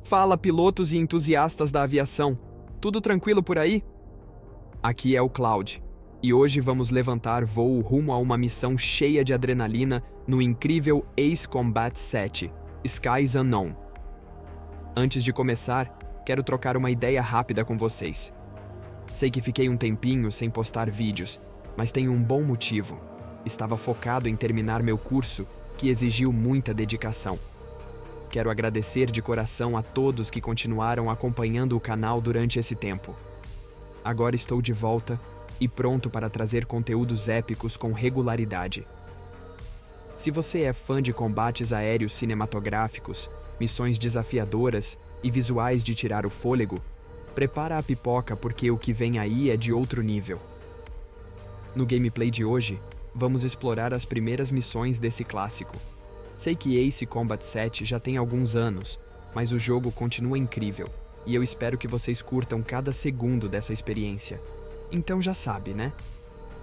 Fala, pilotos e entusiastas da aviação. Tudo tranquilo por aí? Aqui é o Cloud, e hoje vamos levantar voo rumo a uma missão cheia de adrenalina no incrível Ace Combat 7, Skies Unknown. Antes de começar, quero trocar uma ideia rápida com vocês. Sei que fiquei um tempinho sem postar vídeos, mas tenho um bom motivo. Estava focado em terminar meu curso, que exigiu muita dedicação. Quero agradecer de coração a todos que continuaram acompanhando o canal durante esse tempo. Agora estou de volta e pronto para trazer conteúdos épicos com regularidade. Se você é fã de combates aéreos cinematográficos, missões desafiadoras e visuais de tirar o fôlego, prepara a pipoca porque o que vem aí é de outro nível. No gameplay de hoje, vamos explorar as primeiras missões desse clássico. Sei que Ace Combat 7 já tem alguns anos, mas o jogo continua incrível, e eu espero que vocês curtam cada segundo dessa experiência. Então já sabe, né?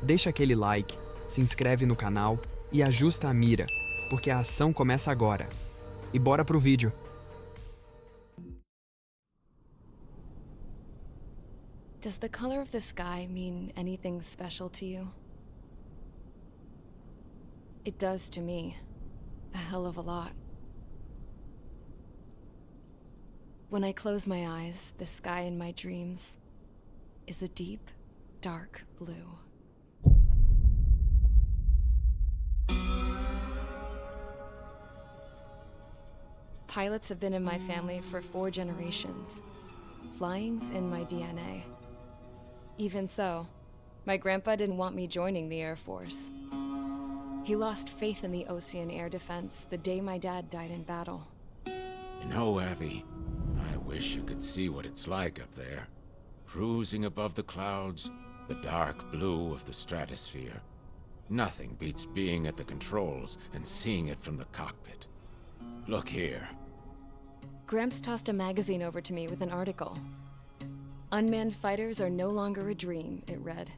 Deixa aquele like, se inscreve no canal e ajusta a mira, porque a ação começa agora. E bora pro vídeo! Does the color of the sky mean anything special to you? It does to me. A hell of a lot. When I close my eyes, the sky in my dreams is a deep, dark blue. Pilots have been in my family for 4 generations. Flying's in my DNA. Even so, my grandpa didn't want me joining the Air Force. He lost faith in the Ocean Air Defense the day my dad died in battle. You know, Abby, I wish you could see what it's like up there. Cruising above the clouds, the dark blue of the stratosphere. Nothing beats being at the controls and seeing it from the cockpit. Look here. Gramps tossed a magazine over to me with an article. Unmanned fighters are no longer a dream, it read.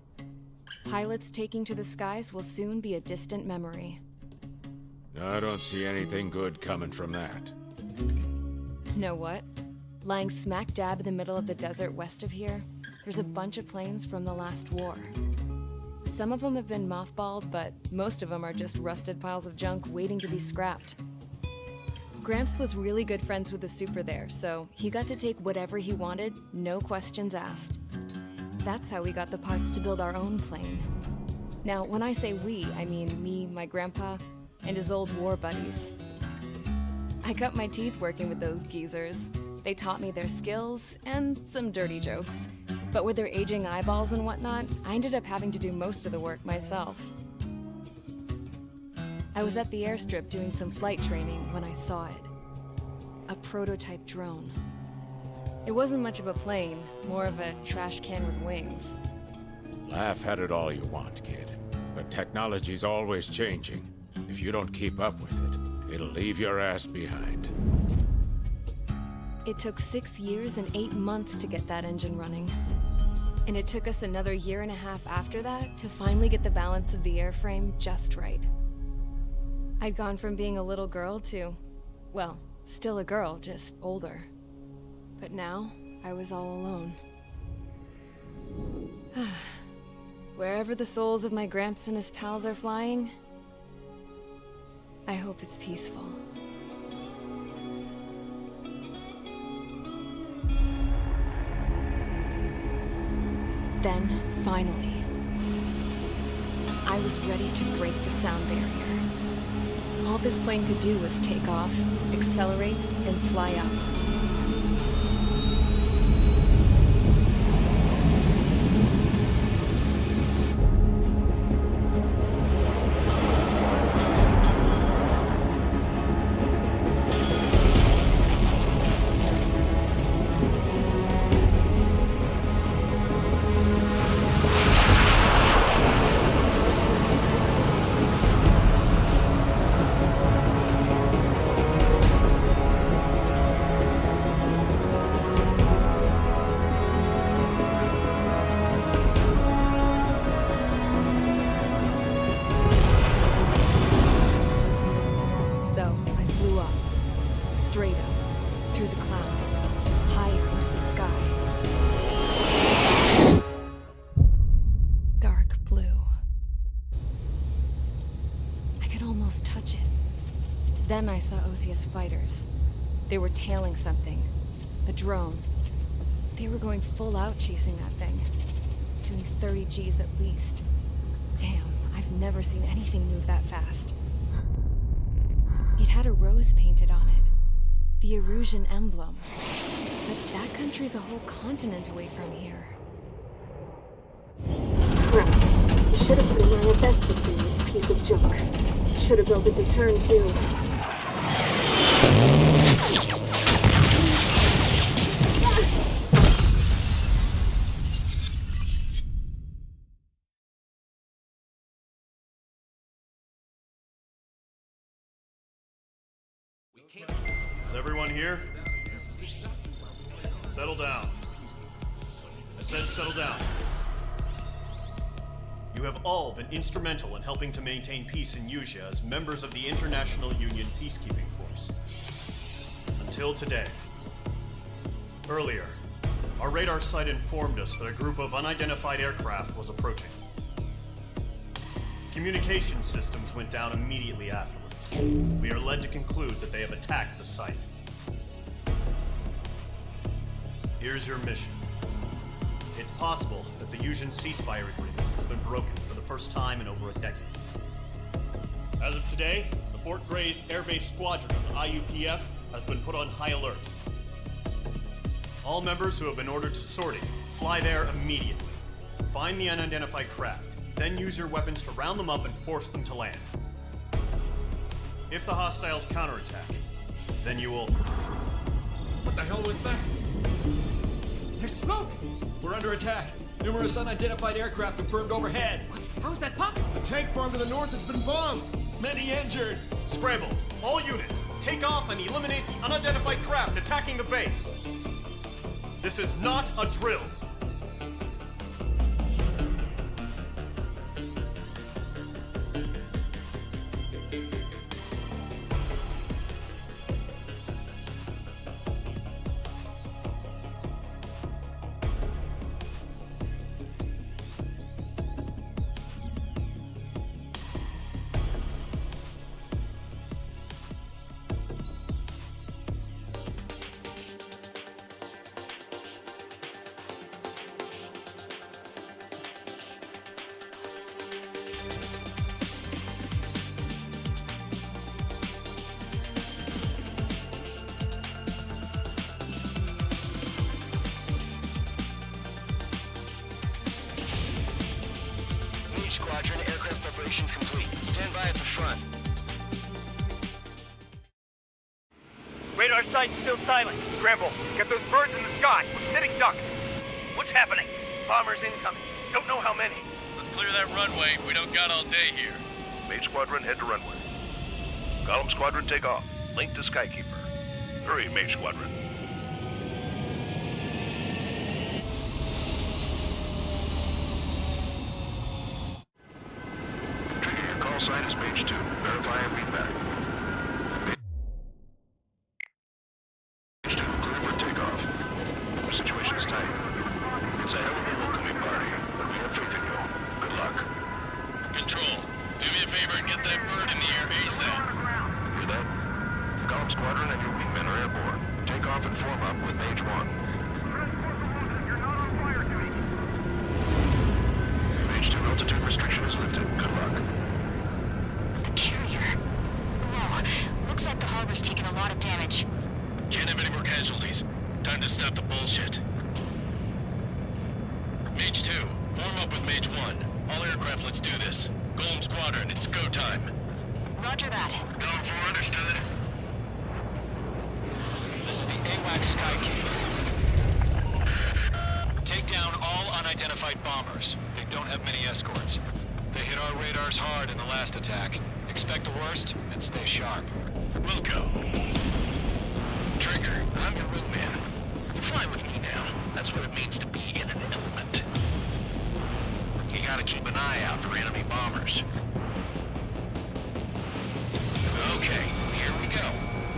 Pilots taking to the skies will soon be a distant memory. I don't see anything good coming from that. Know what? Lying smack dab in the middle of the desert west of here, there's a bunch of planes from the last war. Some of them have been mothballed, but most of them are just rusted piles of junk waiting to be scrapped. Gramps was really good friends with the super there, so he got to take whatever he wanted, no questions asked. That's how we got the parts to build our own plane. Now, when I say we, I mean me, my grandpa, and his old war buddies. I cut my teeth working with those geezers. They taught me their skills and some dirty jokes. But with their aging eyeballs and whatnot, I ended up having to do most of the work myself. I was at the airstrip doing some flight training when I saw it. A prototype drone. It wasn't much of a plane, more of a trash can with wings. Laugh at it all you want, kid. But technology's always changing. If you don't keep up with it, it'll leave your ass behind. It took 6 years and 8 months to get that engine running. And it took us another 1.5 years after that to finally get the balance of the airframe just right. I'd gone from being a little girl to, well, still a girl, just older. But now, I was all alone. Wherever the souls of my Gramps and his pals are flying, I hope it's peaceful. Then, finally, I was ready to break the sound barrier. All this plane could do was take off, accelerate, and fly up. through the clouds, higher into the sky. Dark blue. I could almost touch it. Then I saw Osia's fighters. They were tailing something. A drone. They were going full out chasing that thing. Doing 30 Gs at least. Damn, I've never seen anything move that fast. It had a rose painted on it. The Erusian emblem. But that country's a whole continent away from here. Crap. Should have put in my investment in this piece of junk. Should have built a deterrent too. Is everyone here? Settle down. I said settle down. You have all been instrumental in helping to maintain peace in Usha as members of the International Union Peacekeeping Force. Until today. Earlier, our radar site informed us that a group of unidentified aircraft was approaching. Communication systems went down immediately afterwards. We are led to conclude that they have attacked the site. Here's your mission. It's possible that the Usian ceasefire agreement has been broken for the first time in over a decade. As of today, the Fort Gray's Air Base Squadron of the IUPF has been put on high alert. All members who have been ordered to sortie, fly there immediately. Find the unidentified craft, then use your weapons to round them up and force them to land. If the hostiles counterattack, then you will... What the hell was that? There's smoke! We're under attack. Numerous unidentified aircraft confirmed overhead. What? How is that possible? The tank farm to the north has been bombed! Many injured. Scramble! All units, take off and eliminate the unidentified craft attacking the base. This is not a drill. Squadron, aircraft preparations complete. Stand by at the front. Radar site's still silent. Scramble. Get those birds in the sky. We're sitting ducks. What's happening? Bombers incoming. Don't know how many. Let's clear that runway. We don't got all day here. Mage Squadron, head to runway. Column Squadron, take off. Link to Skykeeper. Hurry, Mage Squadron. Sign is page 2. Verify and feedback. Page 2, clear for takeoff. The situation is tight. It's a hell of a welcoming party, but we have faith in you. Good luck. Control, do me a favor and get that bird in the air ASAP. Hear that? Column Squadron and your wingmen are airborne. Take off and form up with Mage 1. You're not on fire duty. Mage 2, altitude restriction is lifted. Good luck. Looks like the harbor's taken a lot of damage. Can't have any more casualties. Time to stop the bullshit. Mage 2, form up with Mage 1. All aircraft, let's do this. Golem Squadron, it's go time. Roger that. Go for understood. This is the AWACS Skykeeper. Take down all unidentified bombers. They don't have many escorts. They hit our radars hard in the last attack. Expect the worst and stay sharp. We'll go. Trigger, I'm your wingman. Fly with me now. That's what it means to be in an element. You gotta keep an eye out for enemy bombers. Okay, here we go.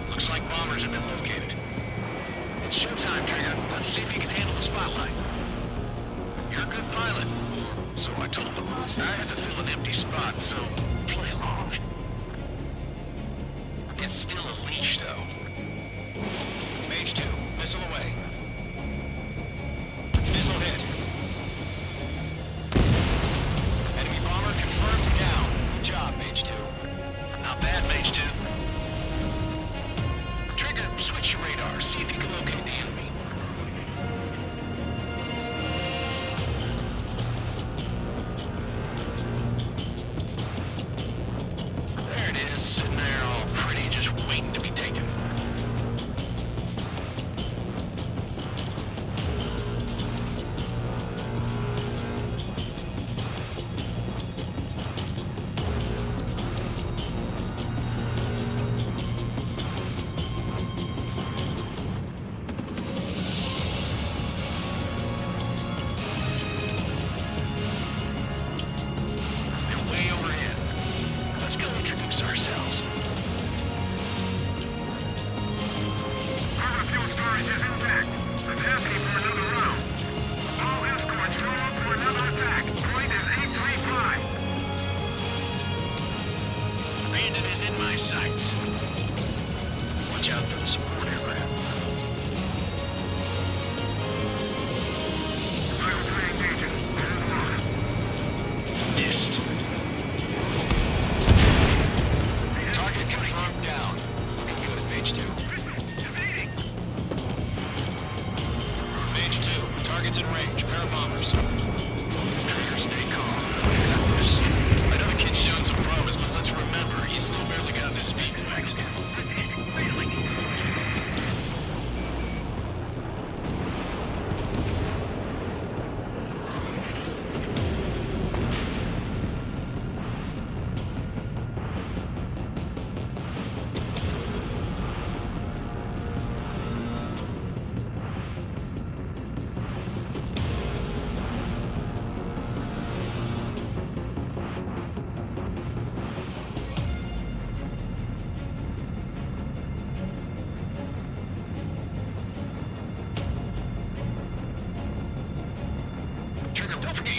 Looks like bombers have been located. It's showtime, Trigger. Let's see if you can handle the spotlight. You're a good pilot. So I told them. I had to fill an empty spot, so play along. It's still a leash, though. Mage 2, missile away. Missile hit. Enemy bomber confirmed down. Good job, Mage 2. Not bad, Mage 2. Trigger, switch your radar. See if you can locate the enemy. There it is, sitting there all pretty, just waiting to be taken.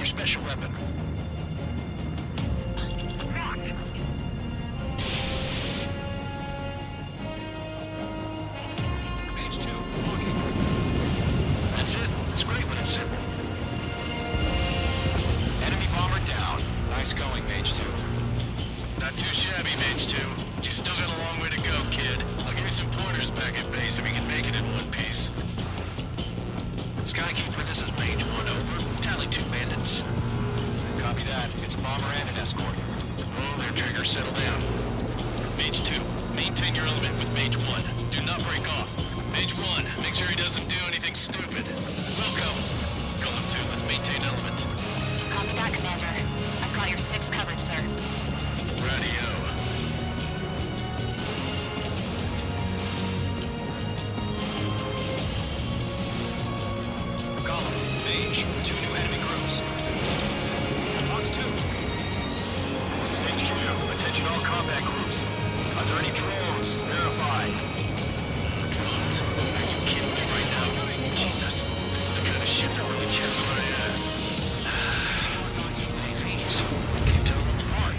Special weapon. Mage 2, walking. That's it. It's great when it's simple. Enemy bomber down. Nice going, Mage 2. Not too shabby, Mage 2. But you still got a long way to go, kid. I'll give you some pointers back at base if you can make it in one piece. Skykeeper, this is Mage 1, over. Tally 2 bandits. Copy that. It's a bomber and an escort. Oh, there, Trigger. Settle down. Mage 2, maintain your element with Mage 1. Do not break off. Mage 1, make sure he doesn't do anything stupid. Welcome. Golem 2, let's maintain element. Copy that, Commander. I've got your 6 covered, sir. Radio. Mage, 2 new enemy groups. Fox 2. This is HQ. Attention all combat groups. Are there any drones? Verify. Drones? Are you kidding me right now? Jesus, this is the kind of shit that really chaps my ass. Hey, thieves. Can't tell them apart.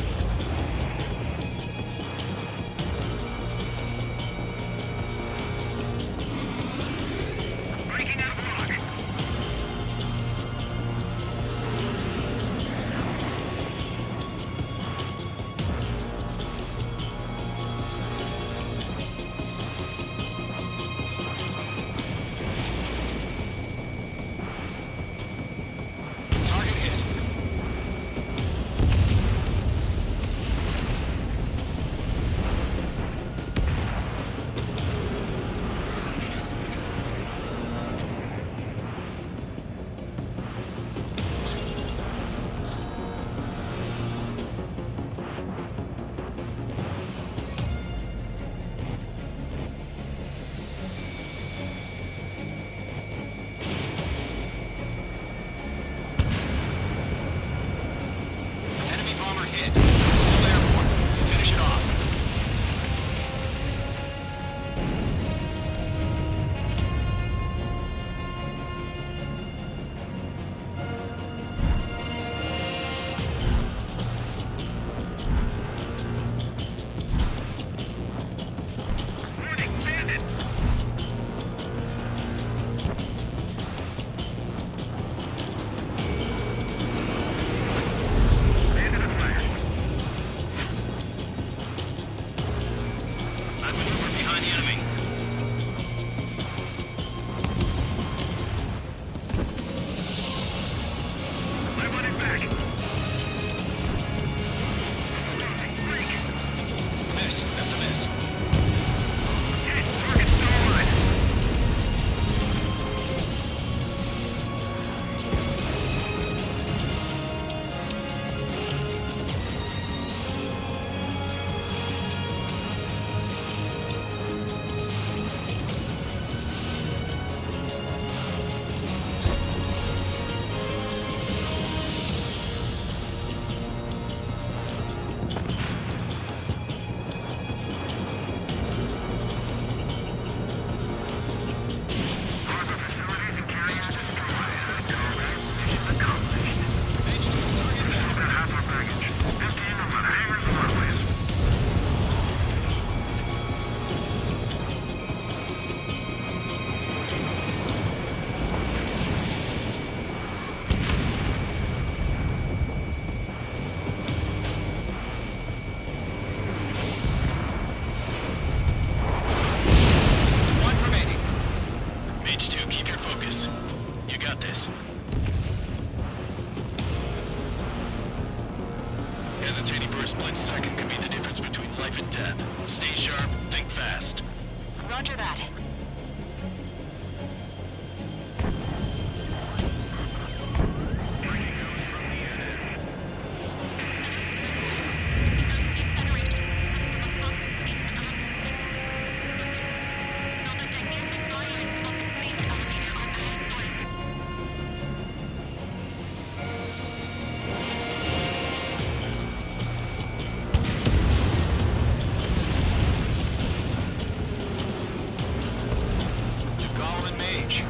Roger that.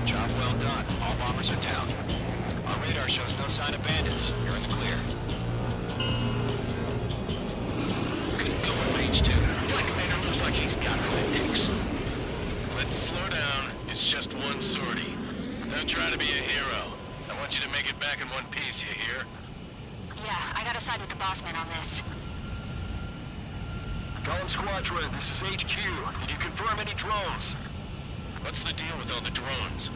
Job well done. All bombers are down. Our radar shows no sign of bandits. You're in the clear. Good going, Mage 2. Black Commander looks like he's got what it takes. Let's slow down. It's just one sortie. Don't try to be a hero. I want you to make it back in one piece, you hear? Yeah, I gotta side with the boss man on this. Column Squadron, this is HQ. Did you confirm any drones? What's the deal with all the drones?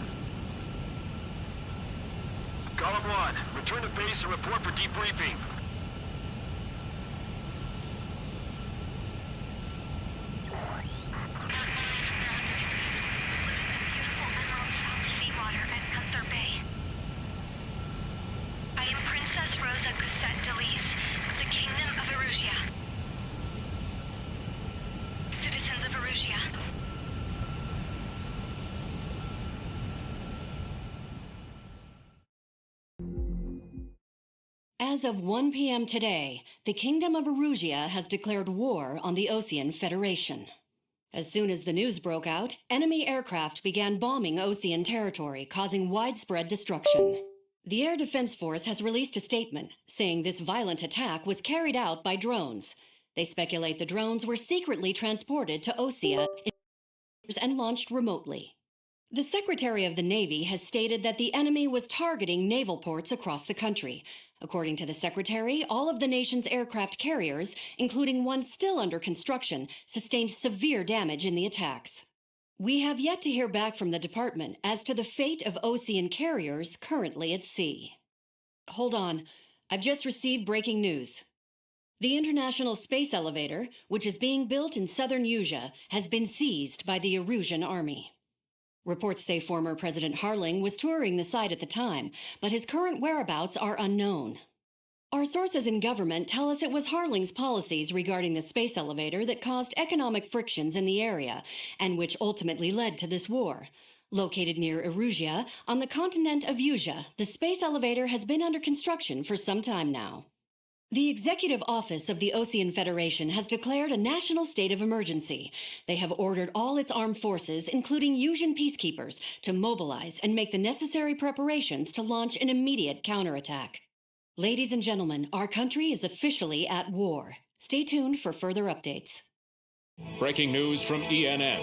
Column 1, return to base and report for debriefing. Seawater at Gunther Bay. I am Princess Rosa Gusset Delis of the Kingdom of Erusia. Citizens of Erusia. As of 1 p.m. today, the Kingdom of Erusia has declared war on the Osean Federation. As soon as the news broke out, enemy aircraft began bombing Osean territory, causing widespread destruction. The Air Defense Force has released a statement saying this violent attack was carried out by drones. They speculate the drones were secretly transported to Osea and launched remotely. The Secretary of the Navy has stated that the enemy was targeting naval ports across the country. According to the Secretary, all of the nation's aircraft carriers, including one still under construction, sustained severe damage in the attacks. We have yet to hear back from the department as to the fate of Osean carriers currently at sea. Hold on, I've just received breaking news. The International Space Elevator, which is being built in southern Usea, has been seized by the Erusian Army. Reports say former President Harling was touring the site at the time, but his current whereabouts are unknown. Our sources in government tell us it was Harling's policies regarding the space elevator that caused economic frictions in the area, and which ultimately led to this war. Located near Erusia, on the continent of Usea, the space elevator has been under construction for some time now. The Executive Office of the Osean Federation has declared a national state of emergency. They have ordered all its armed forces, including Usean peacekeepers, to mobilize and make the necessary preparations to launch an immediate counterattack. Ladies and gentlemen, our country is officially at war. Stay tuned for further updates. Breaking news from ENN.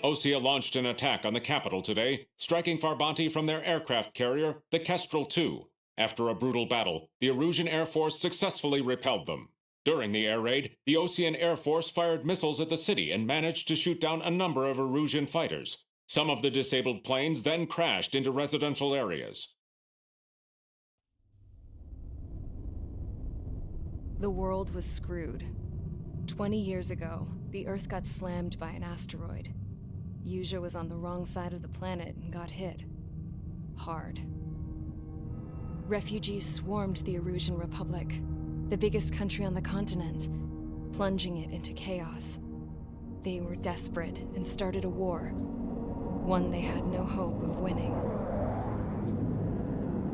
Osea launched an attack on the capital today, striking Farbanti from their aircraft carrier, the Kestrel II. After a brutal battle, the Erusian Air Force successfully repelled them. During the air raid, the Osean Air Force fired missiles at the city and managed to shoot down a number of Erusian fighters. Some of the disabled planes then crashed into residential areas. The world was screwed. 20 years ago, the Earth got slammed by an asteroid. Usea was on the wrong side of the planet and got hit. Hard. Refugees swarmed the Erusian Republic, the biggest country on the continent, plunging it into chaos. They were desperate and started a war, one they had no hope of winning.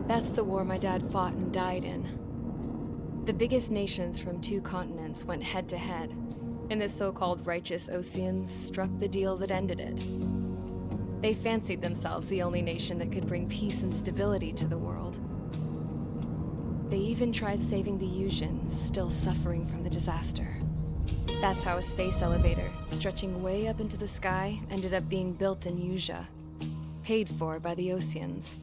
That's the war my dad fought and died in. The biggest nations from 2 continents went head-to-head, and the so-called righteous Oseans struck the deal that ended it. They fancied themselves the only nation that could bring peace and stability to the world. They even tried saving the Useans, still suffering from the disaster. That's how a space elevator, stretching way up into the sky, ended up being built in Usea, paid for by the Oseans.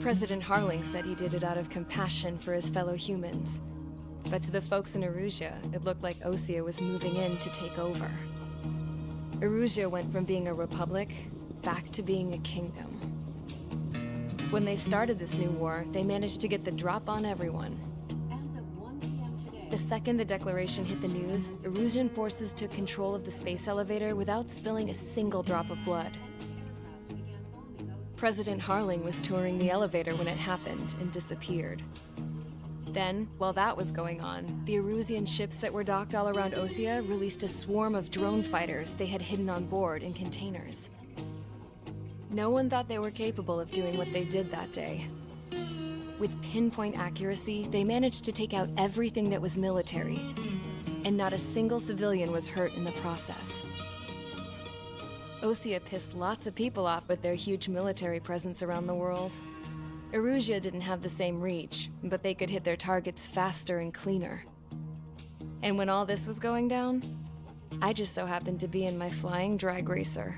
President Harling said he did it out of compassion for his fellow humans, but to the folks in Erusia, it looked like Osea was moving in to take over. Erusia went from being a republic back to being a kingdom. When they started this new war, they managed to get the drop on everyone. As of 1 p.m. today, The second the declaration hit the news, Erusian forces took control of the space elevator without spilling a single drop of blood. President Harling was touring the elevator when it happened and disappeared. Then, while that was going on, the Erusian ships that were docked all around Osea released a swarm of drone fighters they had hidden on board in containers. No one thought they were capable of doing what they did that day. With pinpoint accuracy, they managed to take out everything that was military, and not a single civilian was hurt in the process. Osea pissed lots of people off with their huge military presence around the world. Erusia didn't have the same reach, but they could hit their targets faster and cleaner. And when all this was going down, I just so happened to be in my flying drag racer.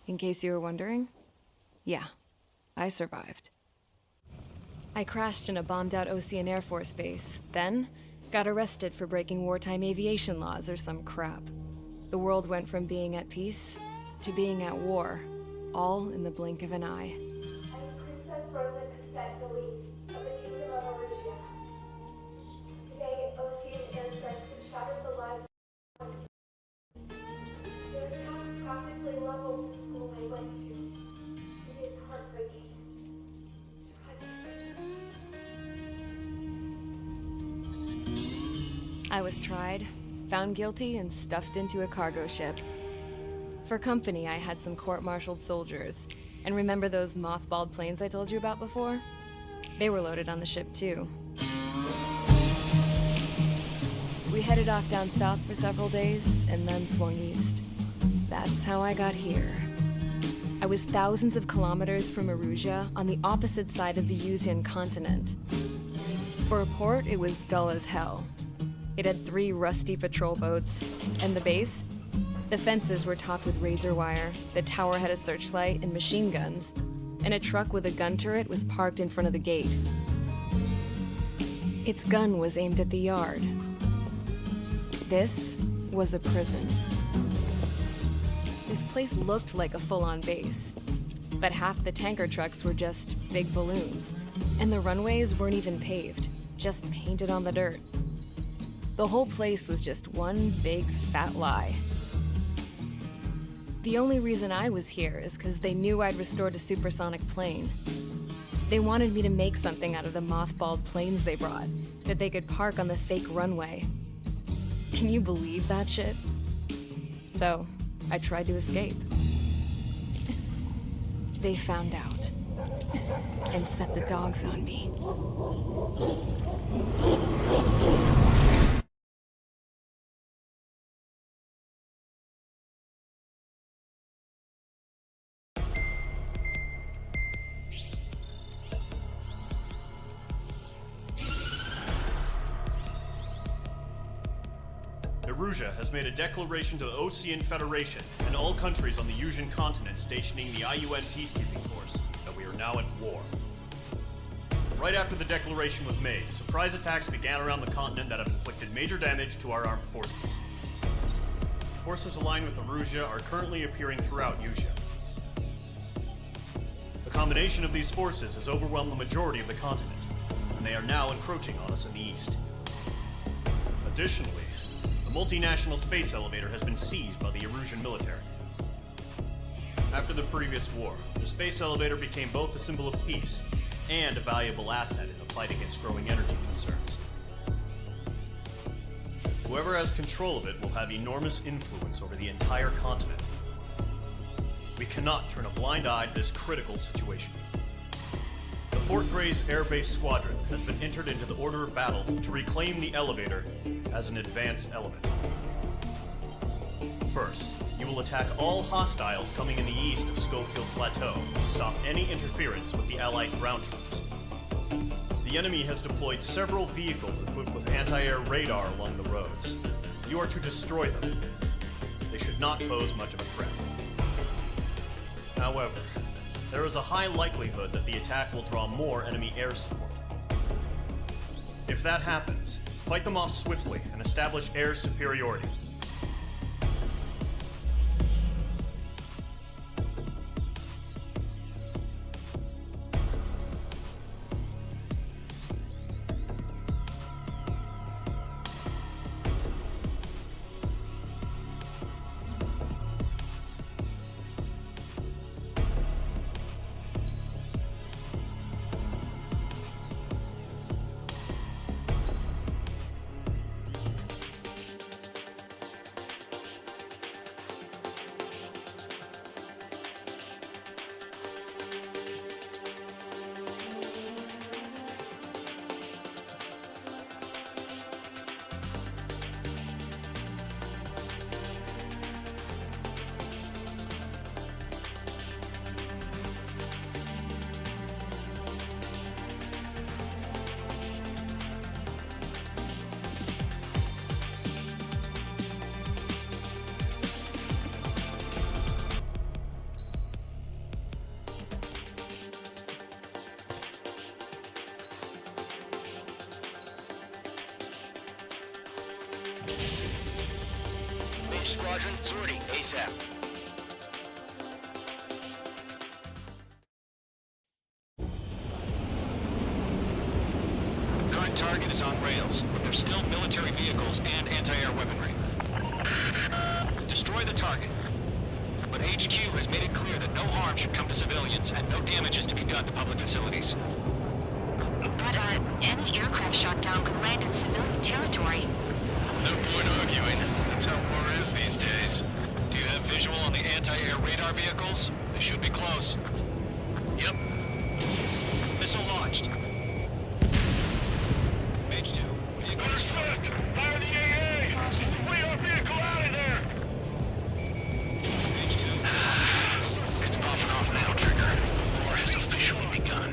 In case you were wondering, yeah, I survived. I crashed in a bombed-out Osean Air Force base, then got arrested for breaking wartime aviation laws or some crap. The world went from being at peace to being at war, all in the blink of an eye. Of the Kingdom of Erusia. Today, Osean airstrikes have shattered the lives of their attacks practically leveled the school they went to. It is heartbreaking. I was tried, found guilty, and stuffed into a cargo ship. For company, I had some court-martialed soldiers. And remember those mothballed planes I told you about before? They were loaded on the ship, too. We headed off down south for several days, and then swung east. That's how I got here. I was thousands of kilometers from Erusia, on the opposite side of the Usian continent. For a port, it was dull as hell. It had 3 rusty patrol boats, and the base? The fences were topped with razor wire, the tower had a searchlight and machine guns, and a truck with a gun turret was parked in front of the gate. Its gun was aimed at the yard. This was a prison. This place looked like a full-on base, but half the tanker trucks were just big balloons, and the runways weren't even paved, just painted on the dirt. The whole place was just one big fat lie. The only reason I was here is because they knew I'd restored a supersonic plane. They wanted me to make something out of the mothballed planes they brought, that they could park on the fake runway. Can you believe that shit? So, I tried to escape. They found out, and set the dogs on me. Erusia has made a declaration to the Osean Federation and all countries on the Usian continent stationing the IUN peacekeeping force that we are now at war. Right after the declaration was made, surprise attacks began around the continent that have inflicted major damage to our armed forces. Forces aligned with Erusia are currently appearing throughout Usia. The combination of these forces has overwhelmed the majority of the continent, and they are now encroaching on us in the east. Additionally, the multinational space elevator has been seized by the Erusian military. After the previous war, the space elevator became both a symbol of peace and a valuable asset in the fight against growing energy concerns. Whoever has control of it will have enormous influence over the entire continent. We cannot turn a blind eye to this critical situation. The Fort Gray's Air Base Squadron has been entered into the order of battle to reclaim the elevator as an advanced element. First, you will attack all hostiles coming in the east of Schofield Plateau to stop any interference with the Allied ground troops. The enemy has deployed several vehicles equipped with anti-air radar along the roads. You are to destroy them. They should not pose much of a threat. However, there is a high likelihood that the attack will draw more enemy air support. If that happens, Fight them off swiftly and establish air superiority. Squadron, sortie, ASAP. Current target is on rails, but there's still military vehicles and anti-air weaponry. Destroy the target. But HQ has made it clear that no harm should come to civilians and no damage is to be done to public facilities. But, any aircraft shot down could land in civilian territory. No point arguing. That's how war is these days. Do you have visual on the anti-air radar vehicles? They should be close. Yep. Missile launched. Mage 2, vehicle destroyed. Fire the AA! Flee our vehicle out of there! Mage 2. It's popping off now, Trigger. War has officially begun.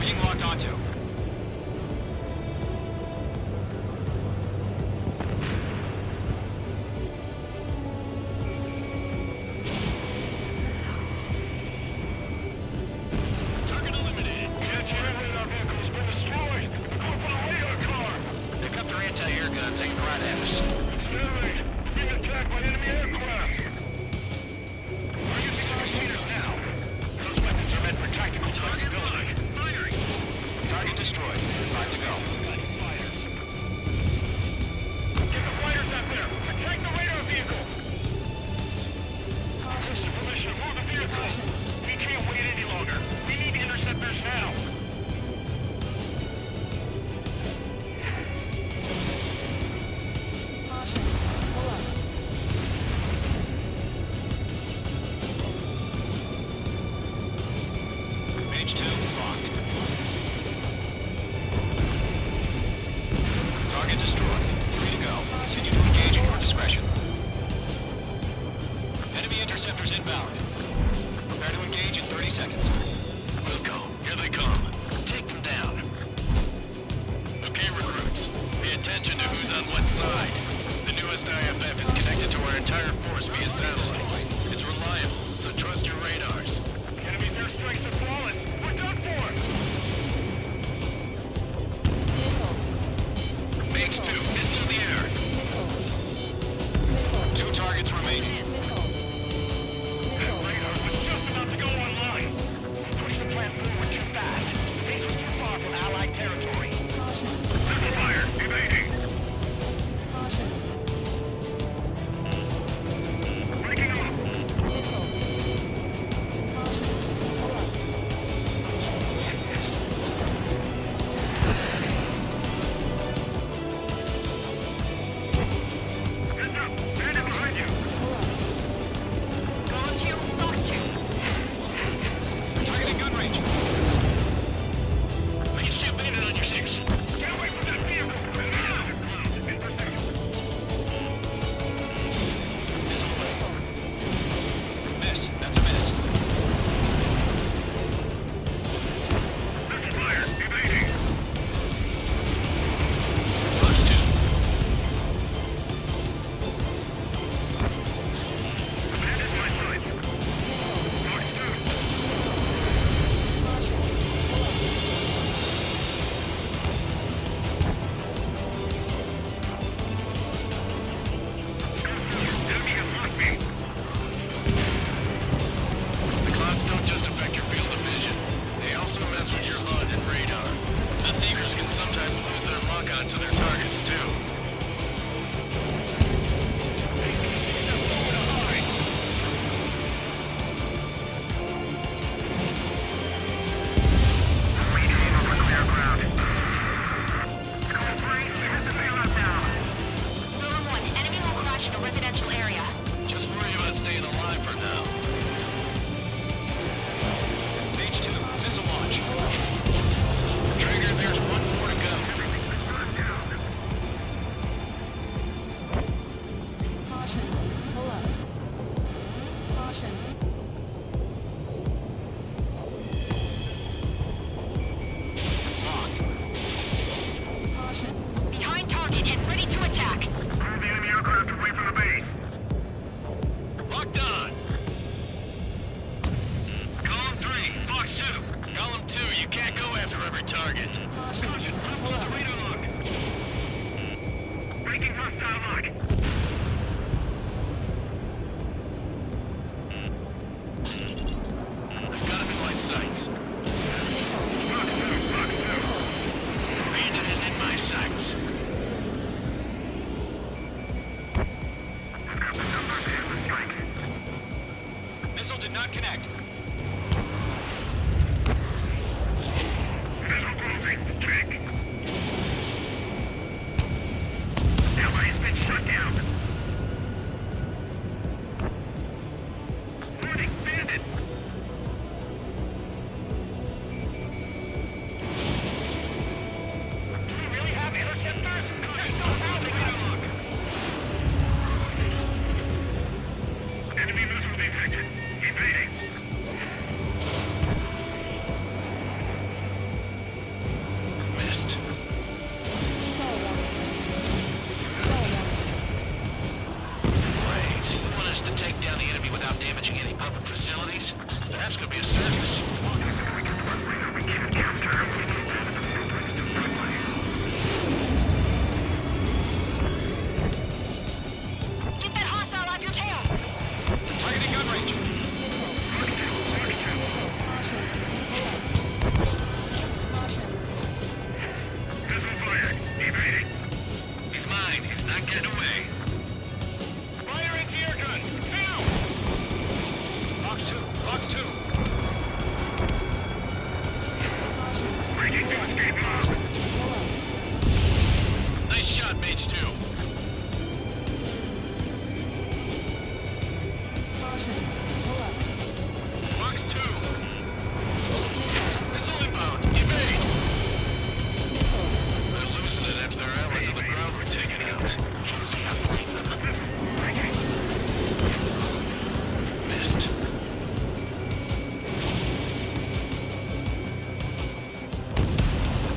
Being locked onto. Target eliminated. Anti-air radar vehicle has been destroyed. Going for the radar car. Pick up their anti-air guns aimed right at us. Accelerate. We're being attacked by enemy aircraft. We're using our speeders now. Those weapons are meant for tactical flexibility. Firing. Target destroyed. 5 to go. Get the fighters out there. Attack the radar vehicle. System permission. Move the vehicle. We can't wait any longer. We need interceptors now. Mage 2, locked. Target destroyed. 3 to go. Continue to engage at your discretion. Enemy interceptors inbound. Prepare to engage in 30 seconds. We'll go. Here they come. Take them down. Okay, recruits. Pay attention to who's on what side. The newest IFF is connected to our entire force via satellite. It's reliable, so trust your radars. Enemy's airstrikes have fallen. We're done for! Mage 2, missile in the air. 2 targets remaining. That radar was just about to go online. Push the plant forward too fast. Base was too far from Allied territory. Missile fire, evading. without damaging any public facilities? That's gonna be a circus. Get that hostile off your tail! Targeting gun range. He's mine. He's not getting away. Fire into your gun! Now! Fox 2. Fox 2. Breaking to escape mode! Nice shot, Mage 2. Fox 2. Missile inbound. Evade. They're losing it after their allies on the ground were taken out. Missed.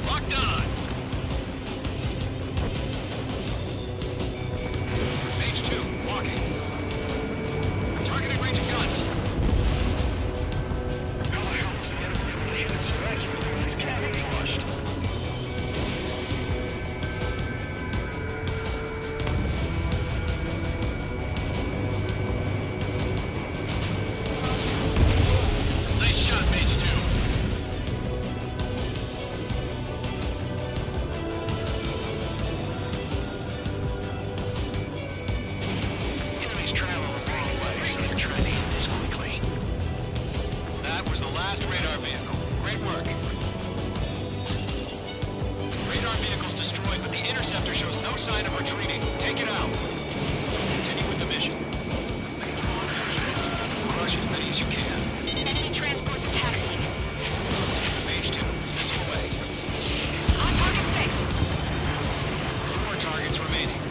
Locked on. Mage 2. Walking. Targeting range of guns. Nice shot, Mage 2. Enemies travel a long way, so you're trying to hit this quickly. That was the last radar vehicle. Great work. Radar vehicle's destroyed, but the interceptor shows no sign of retreating. Take it out. Continue with the mission. Crush as many as you can. Enemy transports attacking. Mage 2, missile away. On target 6. 4 targets remaining.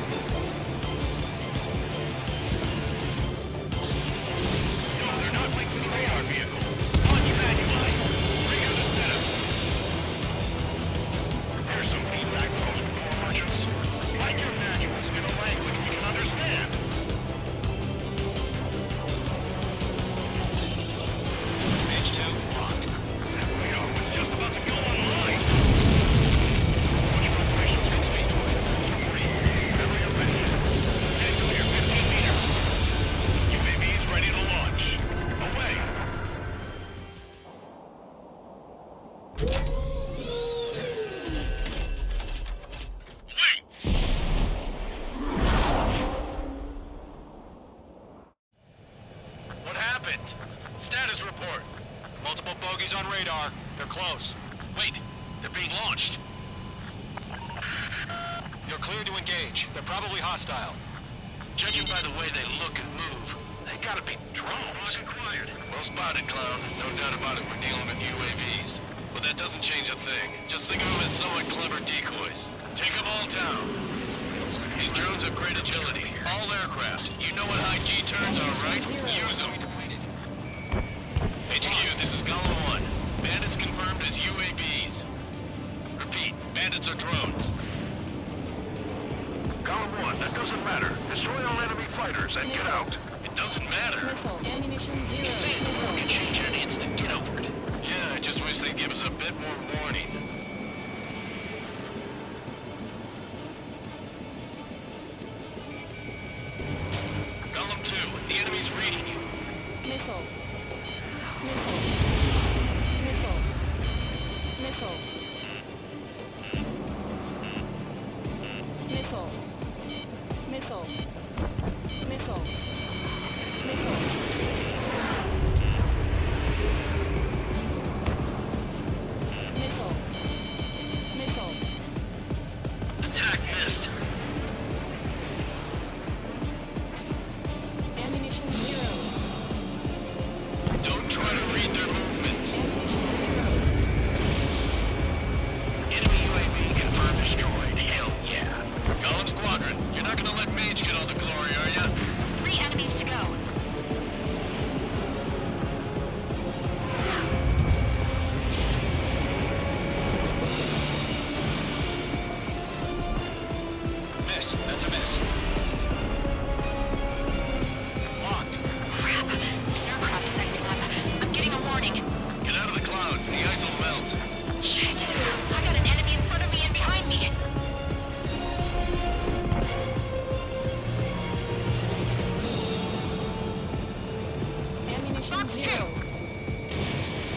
No, they're not linked to the radar vehicle. Launch manually. Bring out the setup. Here's some feedback from those core merchants. Write your manuals in a language we can understand. Mage 2, locked. We are just about to go online. Launch preparations will be destroyed. Every event. Head clear 15 meters. UAVs ready to launch. Away. What happened? Status report. Multiple bogeys on radar. They're close. Wait, they're being launched. You're cleared to engage. They're probably hostile. Judging by the way they look and move, they gotta be drones. Well spotted, Clown. No doubt about it, we're dealing with UAVs. But that doesn't change a thing. Just think of them as somewhat clever decoys. Take them all down. These drones have great agility. All aircraft. You know what high G turns are, right? Use them. HQ, this is Golem 1. Bandits confirmed as UAVs. Repeat, bandits are drones. Column 1, that doesn't matter. Destroy all enemy fighters and get out. It doesn't matter. You see, the world can change in an instant. Get over it. Yeah, I just wish they'd give us a bit more warning. Golem 2, the enemy's reading you. Missile. Attack missed. Ammunition 0. Don't try to read their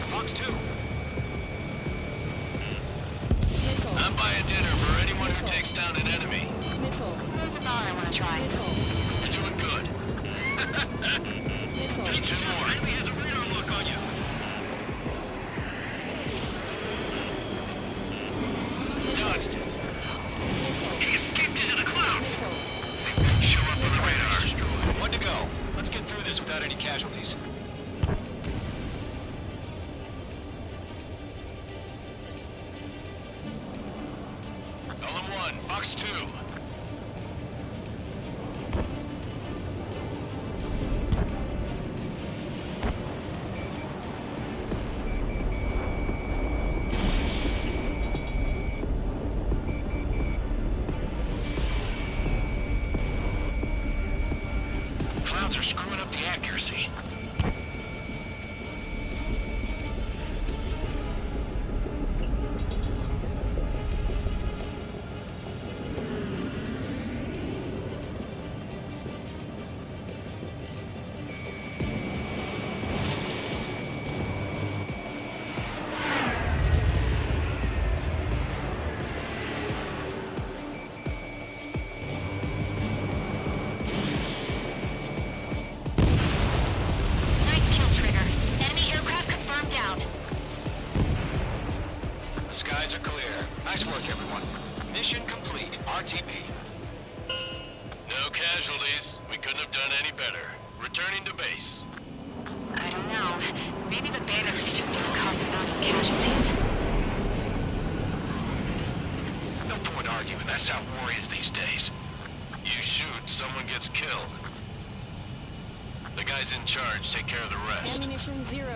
Fox 2. I'm buying dinner for anyone who takes down an enemy. There's a ball I want to try. You're doing good. Just 2 more. Enemy has a radar lock on you. Dodged it. He escaped into the clouds. Show up on the radar. 1 to go. Let's get through this without any casualties. LM1, Fox 2. Clouds are screwing up the accuracy. Nice kill, Trigger. Enemy aircraft confirmed down. The skies are clear. Nice work, everyone. Mission complete. RTB. No casualties. We couldn't have done any better. Returning to base. I don't know. Maybe the bandits we took down caused a lot of casualties. No point arguing. That's how war is these days. You shoot, someone gets killed. The guys in charge take care of the rest. Ammunition 0.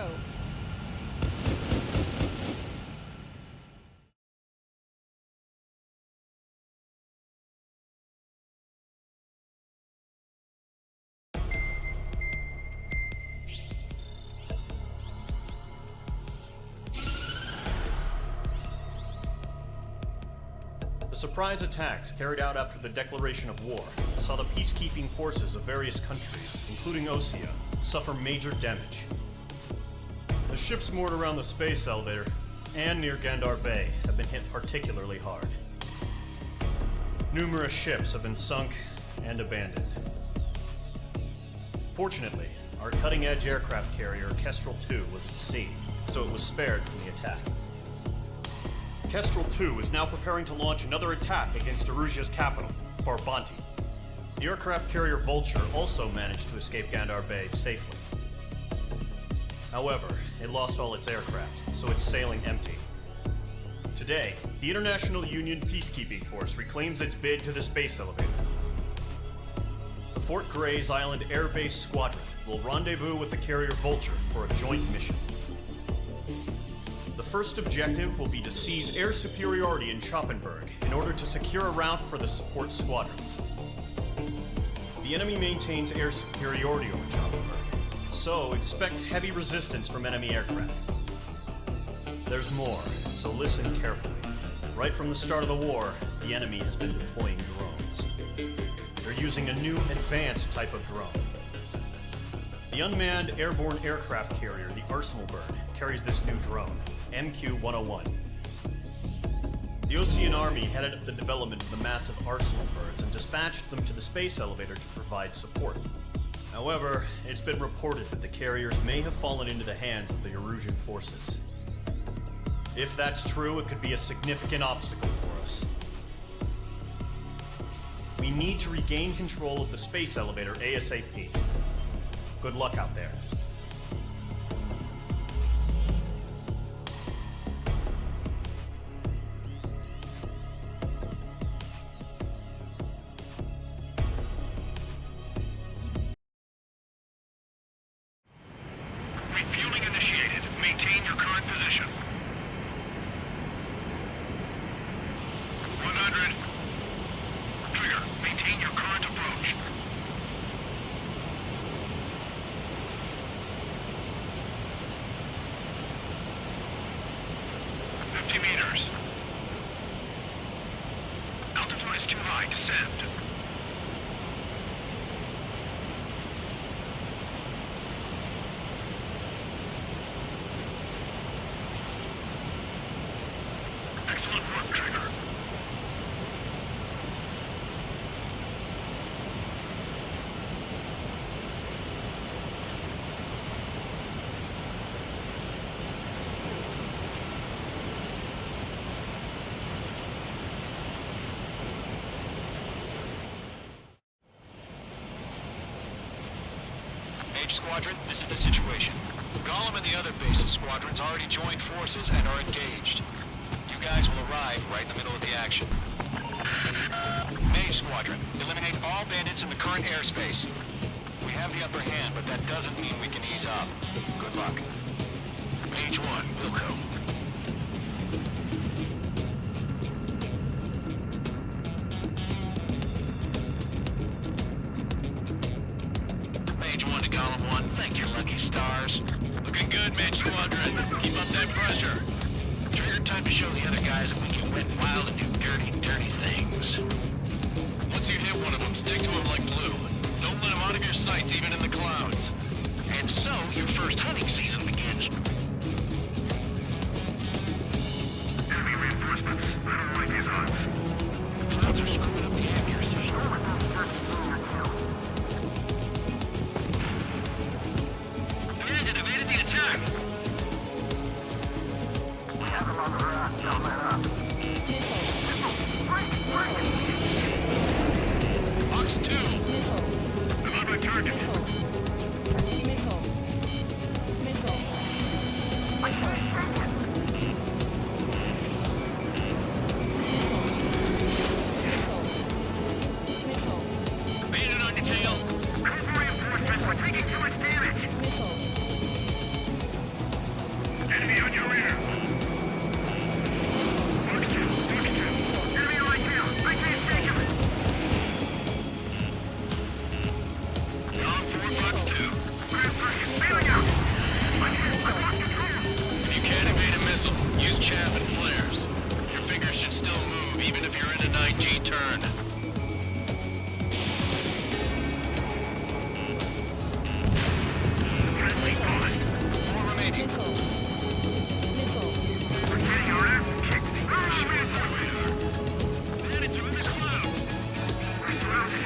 The surprise attacks carried out after the declaration of war saw the peacekeeping forces of various countries, including Osea, suffer major damage. The ships moored around the space elevator and near Gandar Bay have been hit particularly hard. Numerous ships have been sunk and abandoned. Fortunately, our cutting-edge aircraft carrier, Kestrel 2, was at sea, so it was spared from the attack. Kestrel 2 is now preparing to launch another attack against Erusia's capital, Farbanti. The aircraft carrier Vulture also managed to escape Gandar Bay safely. However, it lost all its aircraft, so it's sailing empty. Today, the International Union Peacekeeping Force reclaims its bid to the space elevator. The Fort Gray's Island Air Base Squadron will rendezvous with the carrier Vulture for a joint mission. The first objective will be to seize air superiority in Schoppenberg in order to secure a route for the support squadrons. The enemy maintains air superiority over Schoppenberg, so expect heavy resistance from enemy aircraft. There's more, so listen carefully. Right from the start of the war, the enemy has been deploying drones. They're using a new advanced type of drone. The unmanned airborne aircraft carrier, the Arsenal Bird, carries this new drone, MQ-101. The Osean Army headed up the development of the massive Arsenal Birds and dispatched them to the space elevator to provide support. However, it's been reported that the carriers may have fallen into the hands of the Erusian forces. If that's true, it could be a significant obstacle for us. We need to regain control of the space elevator ASAP. Good luck out there. Refueling initiated. Maintain your current position. 100. Trigger, maintain your current approach. 50 meters. Altitude is too high. Descend. Mage Squadron, this is the situation. Gollum and the other base's squadrons already joined forces and are engaged. You guys will arrive right in the middle of the action. Mage Squadron, eliminate all bandits in the current airspace. We have the upper hand, but that doesn't mean we can ease up. Good luck. Mage 1, Wilco. Mage 1 to Gollum 1, thank your lucky stars. Looking good, Mage Squadron. Keep up that pressure. Trigger time to show the other guys that we can wet wild and do dirty, dirty things. Once you hit one of them, stick to him like glue. Don't let him out of your sights, even in the clouds. And so, your first hunting season begins. Enemy reinforcements. I don't like these odds. Clouds are screwing up the accuracy. Bandit evaded the attack. We have him on the run. Don't let up. Box 2. I'm on my target. Bandit on your tail. Call reinforcements. We're taking too much damage. Enemy on your rear. Box 2. Enemy on my tail. I can't take him. Down 4, Box 2. Bailing out. I lost control. If you can't evade a missile, use chaff and flares. Your fingers should still move, even if you're in an IG turn. Friendly lost. 4 remaining. We're getting our ass kicked. Bandits are in the clouds. We're surrounded.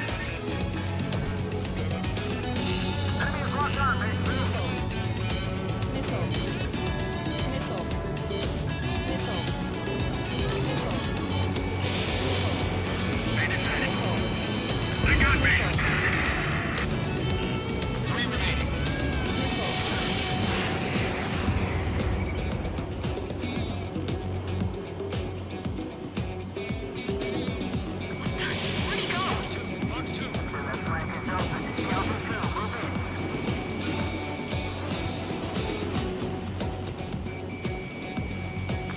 Enemy is locked on, mate. They got me. 3 remaining. Where'd he go? Box 2.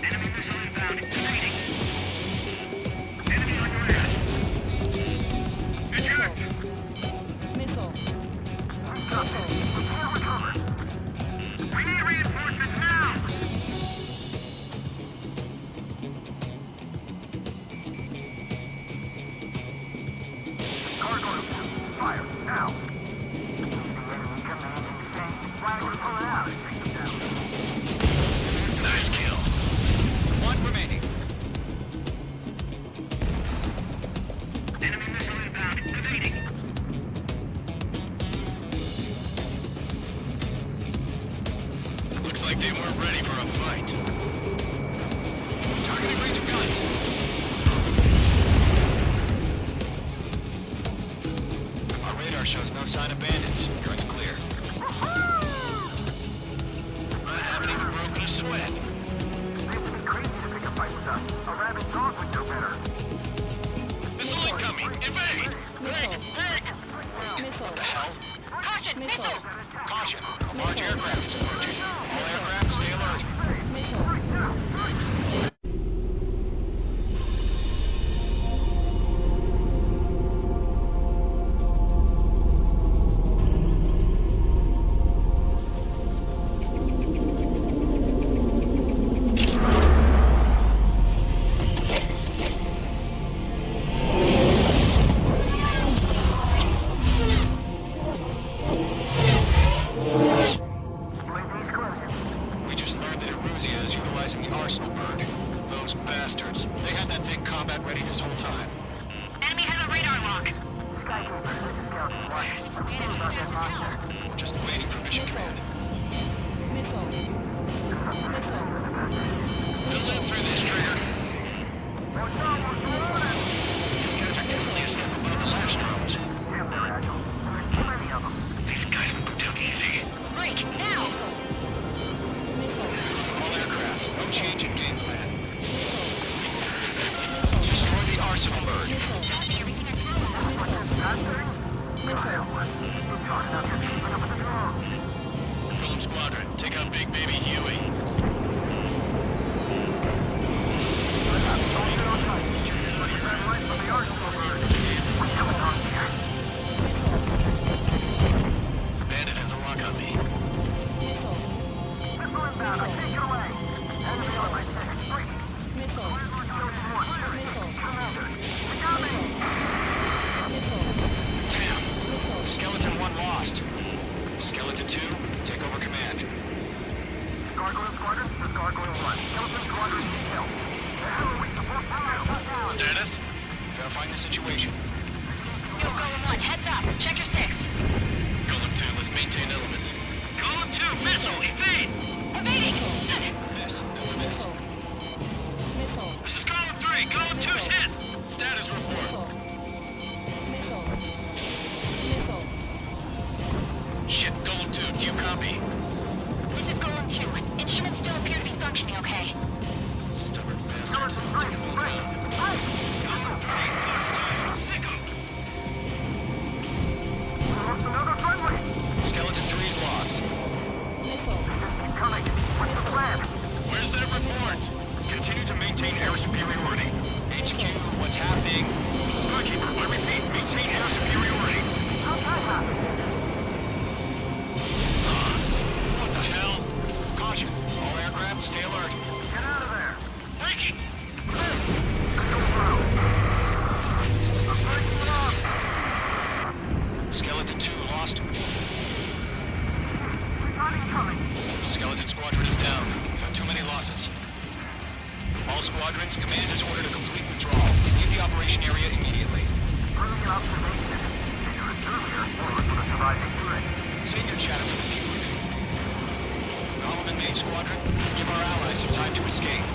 Enemy missile inbound. Evading. Enemy on your ass. Eject. We need reinforcements now. Cargo fire now. Nice kill. 1 remaining. Enemy missile inbound. Evading. Looks like they weren't ready for a fight. Targeting range of guns. Our radar shows no sign of bandits. You're in the clear. I haven't even broken a sweat. Missile incoming! Evade! Break! What the hell? Caution! Missile! Caution! A large aircraft is approaching. All aircraft, stay alert. Take, now! All aircraft, no change in game plan. Destroy the arsenal bird. Golem Squadron, take out Big Baby Huey. Bandit has a lock on me. Damn. Skeleton 1 lost. Skeleton 2, take over command. Gargoyle Squadron, this is Gargoyle 1. Skeleton Squadron detail. The hell are we supposed to do? Status? Verifying the situation. Yo, Golem 1, heads up. Check your 6. Golem 2, let's maintain element. Golem 2, missile, evade! Evading! Miss. That's a miss. This is Golem 3, Golem 2's hit! Status report. Shit, Golem 2, do you copy? This is Golem 2. Instruments still appear to be functioning okay. Stubborn bastard. Skeleton 3's lost. Where's that report? Continue to maintain air superiority. HQ, what's happening? Starkeeper, I repeat, maintain air superiority. What the hell? Caution. All aircraft, stay alert. Get out of there! Breaking! Skeleton 2 lost. Skeleton Squadron is down. We've had too many losses. All squadrons, command has ordered a complete withdrawal. Leave the operation area immediately. Save your chatter for the debriefing. Golem and Main Squadron, give our allies some time to escape.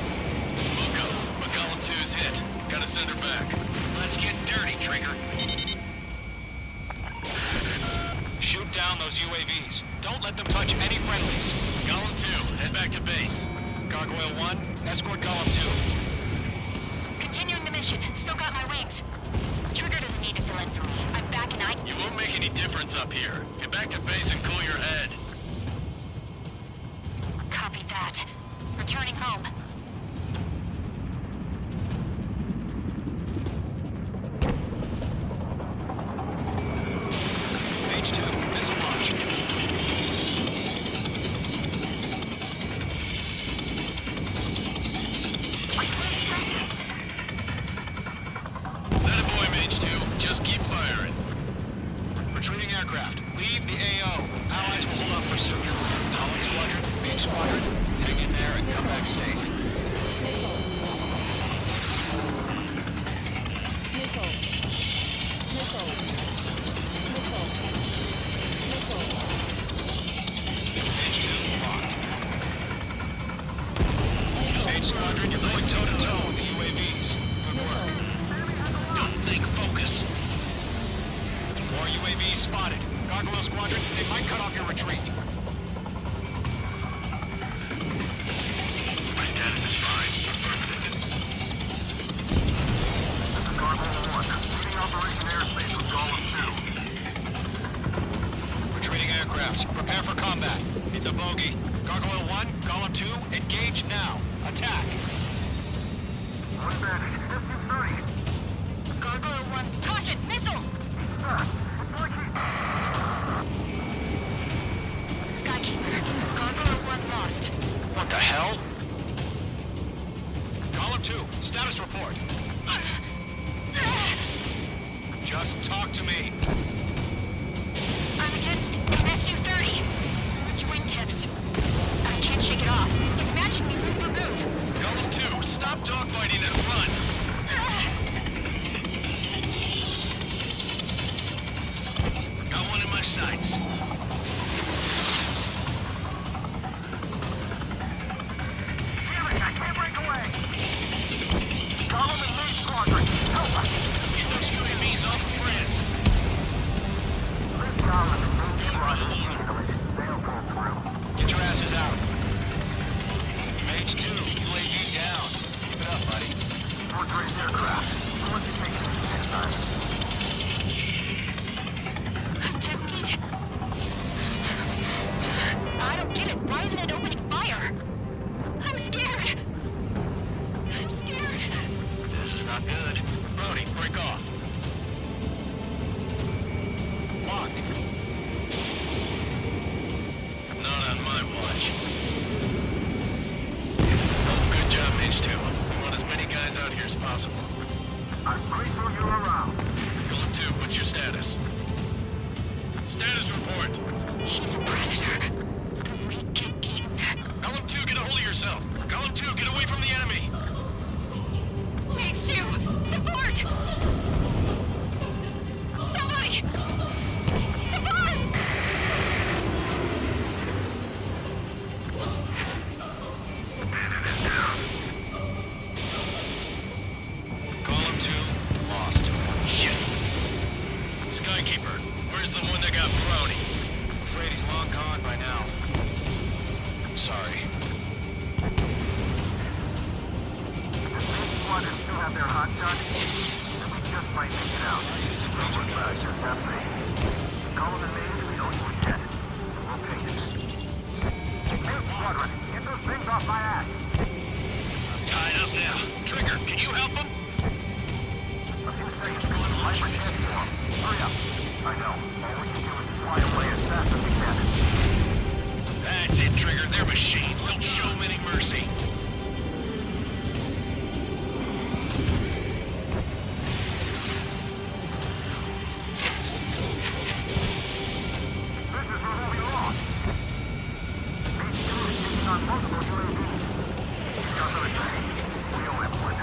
Loco, but Golem 2's hit. Gotta send her back. Let's get dirty, Trigger. Shoot down those UAVs. Don't let them touch any friendlies. Golem 2, head back to base. Gargoyle 1, escort Golem 2. Continuing the mission. Still got my wings. Trigger doesn't need to fill in for me. I'm back and You won't make any difference up here. Get back to base and cool your head. Copy that. Returning home. H2, missile launch. That a boy, Mage 2. Just keep firing. Retreating aircraft. Leave the AO. Allies will hold off pursuit. Golem Squadron, Main Squadron, hang in there and come back safe. H2 locked. Main Squadron, you're going toe-to-toe with the UAVs. Good work. Don't think, focus. More UAVs spotted. Gargoyle Squadron, they might cut off your retreat. My status is fine. This is Gargoyle 1. Leading Operation Airspace with Golem 2. Retreating aircrafts, prepare for combat. It's a bogey. Gargoyle 1, Golem 2, engage now. Attack. One bandit. Distance 30. Gargoyle 1. Caution! Missile! Skykeeper. Gargoyle 1 lost. What the hell? Golem 2, status report. Just talk to me. I'm against MSU-30. Which wingtips? I can't shake it off. It's matching me move for move. Golem 2, stop dogfighting and run. Got one in my sights. Damn it, I can't break away! Golem and Main Squadron, help us! Get those UAVs off of France. gas is out. Mage 2, UAV down. Keep it up, buddy. Fort Grace aircraft. What's it taking this time? I'm dead. I don't get it. Why isn't it opening fire? I'm scared. I'm scared. This is not good. Brody, break off. Locked. Not on my watch. Oh, good job, Mage 2. We want as many guys out here as possible. I'm grateful you're around. Golem 2, what's your status? Status report. He's a predator. The re-kicking. Golem 2, get a hold of yourself. Golem 2, get away from the enemy. Mage 2, support! Somebody! Support! Column 2, lost. Shit. Skykeeper, where's the one that got Brody? Afraid he's long gone by now. Sorry. Squadron still have their hot shots. We just might make it out. Using Ranger guys. Call them in, we know you were dead. We'll take it. Hey, Squadron, get those things off my ass. I'm tied up now. Trigger, can you help him? A few seconds to light my chest for him. Hurry up. I know. All we can do is fly away as fast as we can. That's it, Trigger. They're machines. Don't show them any mercy. This is where we lost. These two are taking on multiple UAVs. He's got another tank. We only have one.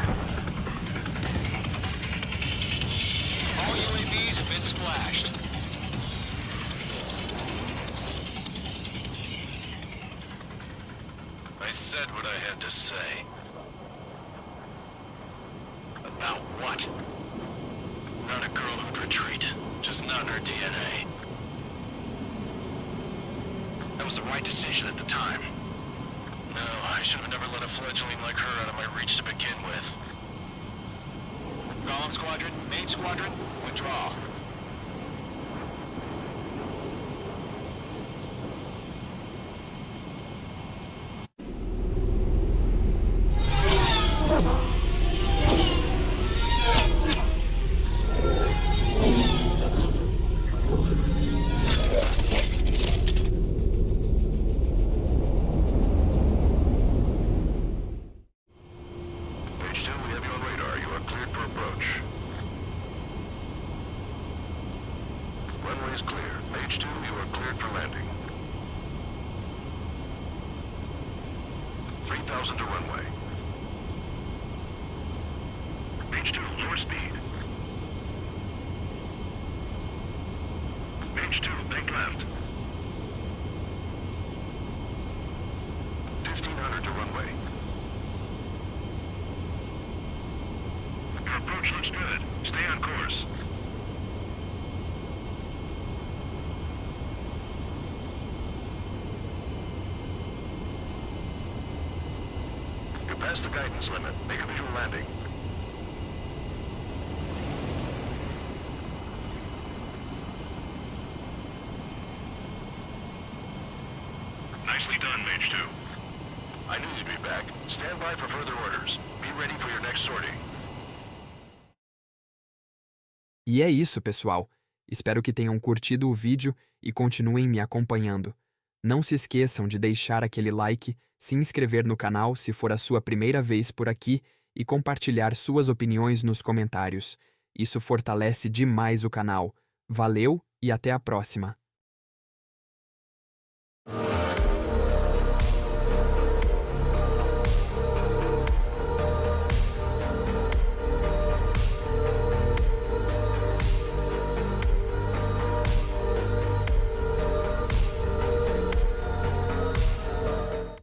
All UAVs have been splashed. I said what I had to say. About what? Not a girl who'd retreat. Just not in her DNA. That was the right decision at the time. No, I should have never let a fledgling like her out of my reach to begin with. Golem Squadron, Main Squadron, withdraw. Mage 2, we have you on radar. You are cleared for approach. Runway is clear. Mage 2, you are cleared for landing. 3,000 to runway. Mage 2, lower speed. Mage 2, bank left. 1,500 to runway. Your approach looks good. Stay on course. You're past the guidance limit. Make a visual landing. Nicely done, Mage 2. I knew you'd be back. Stand by for further orders. Be ready for your next sortie. E é isso, pessoal. Espero que tenham curtido o vídeo e continuem me acompanhando. Não se esqueçam de deixar aquele like, se inscrever no canal se for a sua primeira vez por aqui e compartilhar suas opiniões nos comentários. Isso fortalece demais o canal. Valeu e até a próxima!